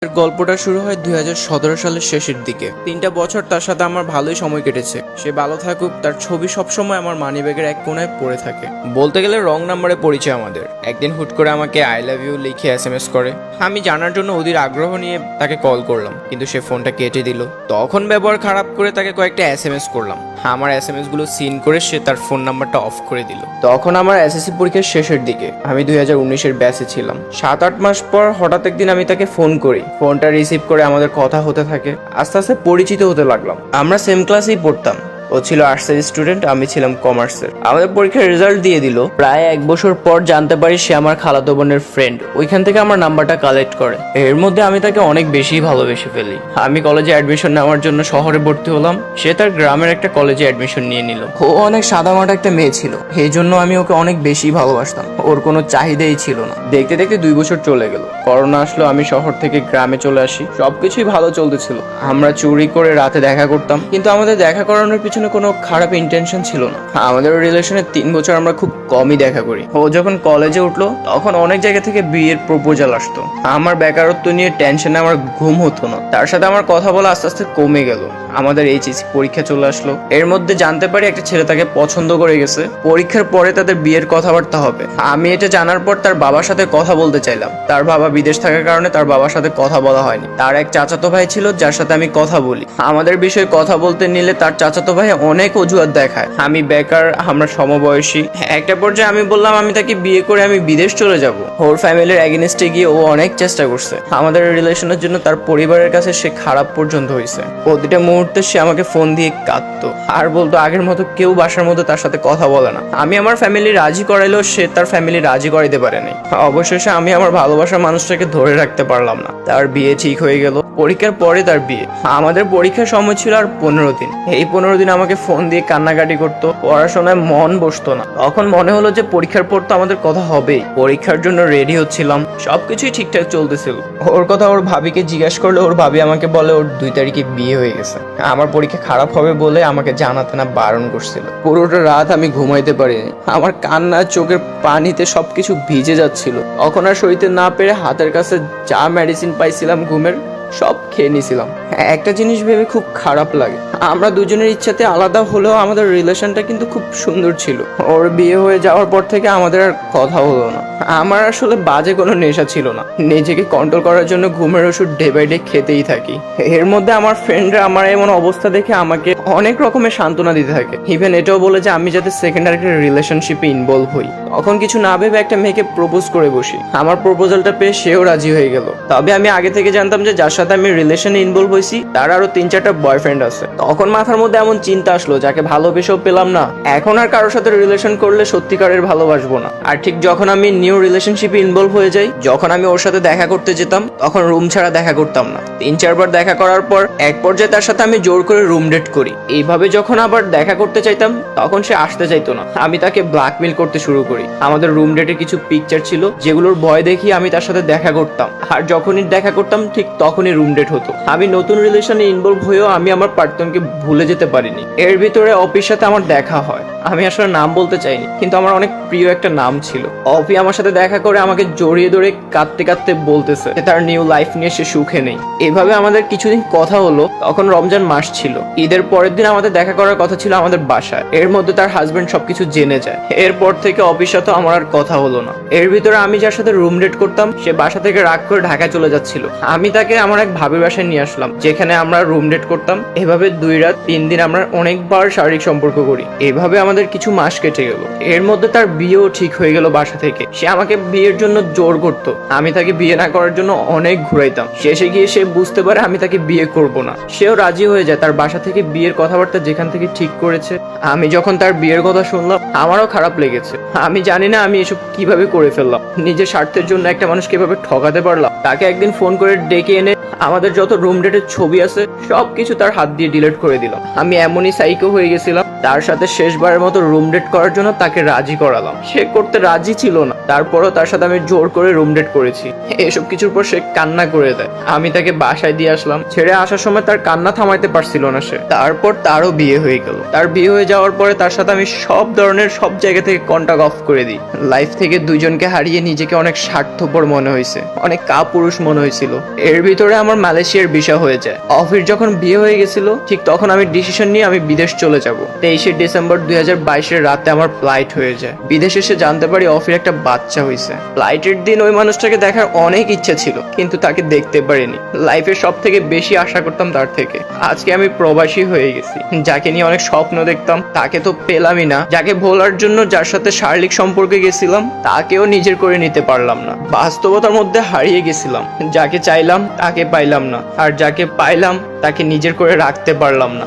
গল্পটা শুরু হয় 2017 সালের শেষের দিকে। 3টা বছর তার সাথে আমার ভালোই সময় কেটেছে। সে ভালো থাকুক, তার ছবি সবসময় আমার মানিব্যাগের এক কোনায় পড়ে থাকে। বলতে গেলে রং নাম্বারে পরিচয় আমাদের। একদিন হুট করে আমাকে আই লাভ ইউ লিখে SMS করে। আমি জানার জন্য অধীর আগ্রহ নিয়ে তাকে কল করলাম, কিন্তু সে ফোনটা কেটে দিল। তখন ব্যবহার খারাপ করে তাকে কয়েকটা SMS করলাম। আমার SMS গুলো সিন করে সে তার ফোন নাম্বারটা অফ করে দিল। তখন আমার SSC পরীক্ষার শেষের দিকে, আমি 2019-এর ব্যাচে ছিলাম। 7-8 মাস পর হঠাৎ একদিন আমি তাকে ফোন করি। ফোনটা রিসিভ করে আমাদের কথা হতে থাকে। আস্তে আস্তে পরিচিত হতে লাগলাম। আমরা সেম ক্লাসেই পড়তাম। ও ছিল আর্টসের স্টুডেন্ট, আমি ছিলাম কমার্সের। আমাদের পরীক্ষার রেজাল্ট দিয়ে দিল। প্রায় 1 বছর পর জানতে পারি সে আমার খালাতো বোনের ফ্রেন্ড। ওইখান থেকে আমার নাম্বারটা কালেক্ট করে। এর মধ্যে আমি তাকে অনেক বেশি ভালোবেসে ফেলি। আমি কলেজে অ্যাডমিশন নেওয়ার জন্য শহরে ভর্তি হলাম। সে তার গ্রামের একটা কলেজে অ্যাডমিশন নিয়ে নিল। ও অনেক সাদামাটা একটা মেয়ে ছিল, এই জন্য আমি ওকে অনেক বেশি ভালোবাসতাম। ওর কোনো চাহিদাই ছিল না। দেখতে দেখতে 2 বছর চলে গেল। করোনা আসলো, আমি শহর থেকে গ্রামে চলে আসি। সবকিছুই ভালো চলতেছিল। আমরা চুরি করে রাতে দেখা করতাম, কিন্তু আমাদের দেখা করানোর পিছনে কোনো খারাপ ইন্টেনশন ছিল না। আমাদের রিলেশনে 3 বছর আমরা খুব কমই দেখা করি। ও যখন কলেজে উঠলো তখন অনেক জায়গা থেকে বিয়ের প্রপোজাল আসতো। আমার বেকারত্ব নিয়ে টেনশনে আমার ঘুম হতো না। তার সাথে আমার কথা বলা আস্তে আস্তে কমে গেল। আমাদের HSC পরীক্ষা চলে আসলো। এর মধ্যে জানতে পারি একটা ছেলে তাকে পছন্দ করে গেছে। পরীক্ষার পরে তাদের বিয়ের কথাবার্তা হবে। আমি এটা জানার পর তার বাবার সাথে কথা বলতে চাইলাম। তার বাবা বিদেশ থাকার কারণে তার বাবার সাথে কথা বলা হয়নি। তার এক চাচাতো ভাই ছিল যার সাথে আমি কথা বলি। আমাদের বিষয়ে কথা বলতে নিলে তার চাচাতো ভাই অনেক অজুহাত দেখায়। আমি বেকার, আমরা সমবয়সী। একটা পর্যায়ে আমি বললাম আমি তাকে বিয়ে করে আমি বিদেশ চলে যাব। ওর ফ্যামিলির এগেইনস্টে গিয়ে ও অনেক চেষ্টা করছে। আমাদের রিলেশনের জন্য তার পরিবারের কাছে সে খারাপ পর্যন্ত হয়েছে। প্রতিটা মুহূর্তে সে আমাকে ফোন দিয়ে কাঁদতো আর বলতো আগের মতো কেউ বাসার মধ্যে তার সাথে কথা বলে না। আমি আমার ফ্যামিলি রাজি করাইলেও সে তার ফ্যামিলি রাজি করাইতে পারেনি। অবশেষে আমি আমার ভালোবাসার মানুষটাকে ধরে রাখতে পারলাম না। তার বিয়ে ঠিক হয়ে গেল। পরীক্ষার পরে তার বিয়ে। আমাদের পরীক্ষার সময় ছিল আর 15 দিন। এই 15 দিন আমাকে ফোন দিয়ে কান্নাকাটি করতো। পড়াশোনায় মন বসতো না। তখন মনে হলো যে পরীক্ষার পর তো আমাদের কথা হবেই। পরীক্ষার জন্য রেডি হচ্ছিলাম, সবকিছুই ঠিকঠাক চলতেছিল। ওর কথা ওর ভাবিকে জিজ্ঞাসা করলে ওর ভাবি আমাকে বলে ওর 2 তারিখে বিয়ে হয়ে গেছে। আমার পরীক্ষা খারাপ হবে বলে আমাকে জানাতে না বারণ করছিল। পুরোটা রাত আমি ঘুমাইতে পারিনি। আমার কান্না, চোখের পানিতে সবকিছু ভিজে যাচ্ছিল। তখন আর সইতে না পেরে হাতের কাছে যা মেডিসিন পাইছিলাম ঘুমের সব খেয়ে নিয়েছিলাম। একটা জিনিস ভেবে খুব খারাপ লাগে, আমরা দুজনের ইচ্ছাতে আলাদা হলেও আমাদের রিলেশনটা কিন্তু খুব সুন্দর ছিল। ওর বিয়ে হয়ে যাওয়ার পর থেকে আমাদের আর কথা হলো না। আমার আসলে বাজে কোনো নেশা ছিল না। নিজেকে কন্ট্রোল করার জন্য ঘুমের ওষুধ ডে বাই ডে খেতেই থাকি। এর মধ্যে আমার ফ্রেন্ডরা আমার এমন অবস্থা দেখে আমাকে অনেক রকমের সান্ত্বনা দিতে থাকে। ইভেন এটাও বলে যে আমি যাতে সেকেন্ডারি একটা রিলেশনশিপে ইনভলভ হই। তখন কিছু না ভেবে একটা মেয়েকে প্রপোজ করে বসি। আমার প্রপোজালটা পেয়ে সেও রাজি হয়ে গেল। তবে আমি আগে থেকে জানতাম যে যার সাথে আমি রিলেশনে ইনভলভ হয়েছি তার আরো 3-4টা বয়ফ্রেন্ড আছে। তখন মাথার মধ্যে এমন চিন্তা আসলো, যাকে ভালোবেসেও পেলাম না, এখন আর কারোর সাথে রিলেশন করলে সত্যিকারের ভালোবাসবো না। আর ঠিক যখন আমি নিউ রিলেশনশিপে ইনভলভ হয়ে যাই, যখন আমি ওর সাথে দেখা করতে যেতাম তখন রুম ছাড়া দেখা করতাম না। 3-4 বার দেখা করার পর এক পর্যায়ে তার সাথে আমি জোর করে রুম ডেট করি। এইভাবে যখন আবার দেখা করতে চাইতাম তখন সে আসতে চাইতো না। আমি তাকে ব্ল্যাকমেল করতে শুরু করি। আমাদের রুম ডেটে কিছু পিকচার ছিল যেগুলোর ভয় দেখিয়ে আমি তার সাথে দেখা করতাম। আর যখনই দেখা করতাম ঠিক তখনই রুম ডেট হতো। আমি নতুন রিলেশনে ইনভলভ হয়েও আমি আমার পার্টনারকে ভুলে যেতে পারিনি। এর ভিতরে অপির সাথে আমার দেখা হয়। আমি আসলে নাম বলতে চাইনি, কিন্তু আমার অনেক প্রিয় একটা নাম ছিল। অপি আমার সাথে দেখা করে আমাকে জড়িয়ে ধরে কাঁদতে কাঁদতে বলতেছে তার নিউ লাইফ নিয়ে সে সুখে নেই। এভাবে আমাদের কিছুদিন কথা হলো। তখন রমজান মাস ছিল। ঈদের পরের দিন আমাদের দেখা করার কথা ছিল আমাদের বাসায়। এর মধ্যে তার হাজবেন্ড সবকিছু জেনে যায়। এরপর থেকে অপির সাথে আমার আর কথা হলো না। এর ভিতরে আমি যার সাথে রুম ডেট করতাম সে বাসা থেকে রাগ করে ঢাকায় চলে যাচ্ছিল। আমি তাকে আমার এক ভাবির বাসায় নিয়ে আসলাম, যেখানে আমরা রুম ডেট করতাম। এভাবে 2 রাত 3 দিন আমরা অনেকবার শারীরিক সম্পর্ক করি। এভাবে আমাদের কিছু মাস কেটে গেল। এর মধ্যে তার বিয়েও ঠিক হয়ে গেল বাসা থেকে। সে আমাকে বিয়ের জন্য জোর করতো। আমি তাকে বিয়ে না করার জন্য অনেক ঘুরাইতাম। শেষে গিয়ে সে বুঝতে পারে আমি তাকে বিয়ে করব না। সেও রাজি হয়ে যায়। তার বাসা থেকে বিয়ের কথাবার্তা যেখান থেকে ঠিক করেছে। আমি যখন তার বিয়ের কথা শুনলাম আমারও খারাপ লেগেছে। আমি জানি না আমি এসব কিভাবে করে ফেললাম। নিজের স্বার্থের জন্য একটা মানুষকে কিভাবে ঠকাতে পারলাম। তাকে একদিন ফোন করে ডেকে এনে আমাদের যত রুম ডেটের ছবি আছে সবকিছু তার হাত দিয়ে ডিলিট করে দিলাম। আমি এমনই সাইকো হয়ে গেছিলাম। তার সাথে শেষবারের মতো রুম ডেট করার জন্য তাকে রাজি করালাম। সে করতে রাজি ছিল না, তারপরও তার সাথে আমি জোর করে রুম ডেট করেছি। এসব কিছুর পর সে কান্না করে দেয়। আমি তাকে বাসায় দিয়ে আসলাম। ছেড়ে আসার সময় তার কান্না থামাইতে পারছিল না সে। তারপর তারও বিয়ে হয়ে গেল। তার বিয়ে হয়ে যাওয়ার পরে তার সাথে আমি সব ধরনের সব জায়গা থেকে কন্টাক্ট অফ করে দিই। লাইফ থেকে দুইজনকে হারিয়ে নিজেকে অনেক স্বার্থপর মনে হয়েছে, অনেক কাপুরুষ মনে হয়েছিল। এর ভিতরে আমার মালয়েশিয়ার ভিসা হয়ে যায়। অফিস যখন বিয়ে হয়ে গেছিল ঠিক তখন আমি ডিসিশন নিয়ে আমি বিদেশ চলে যাব। 23শে ডিসেম্বর 2022 রাতে আমার ফ্লাইট হয়ে যায়। বিদেশে এসে জানতে পারি অফির একটা বাচ্চা হয়েছে। ফ্লাইটের দিন ওই মানুষটাকে দেখার অনেক ইচ্ছা ছিল, কিন্তু তাকে দেখতে পারিনি। লাইফে সব থেকে বেশি আশা করতাম তার থেকে। আজকে আমি প্রবাসী হয়ে গেছি। যাকে নিয়ে অনেক স্বপ্ন দেখতাম তাকে তো পেলামই না। যাকে ভোলার জন্য যার সাথে শারীরিক সম্পর্কে গেছিলাম তাকেও নিজের করে নিতে পারলাম না। বাস্তবতার মধ্যে হারিয়ে গেছিলাম। যাকে চাইলাম তাকে পাইলাম না, আর যাকে পাইলাম তাকে নিজের করে রাখতে পারলাম না।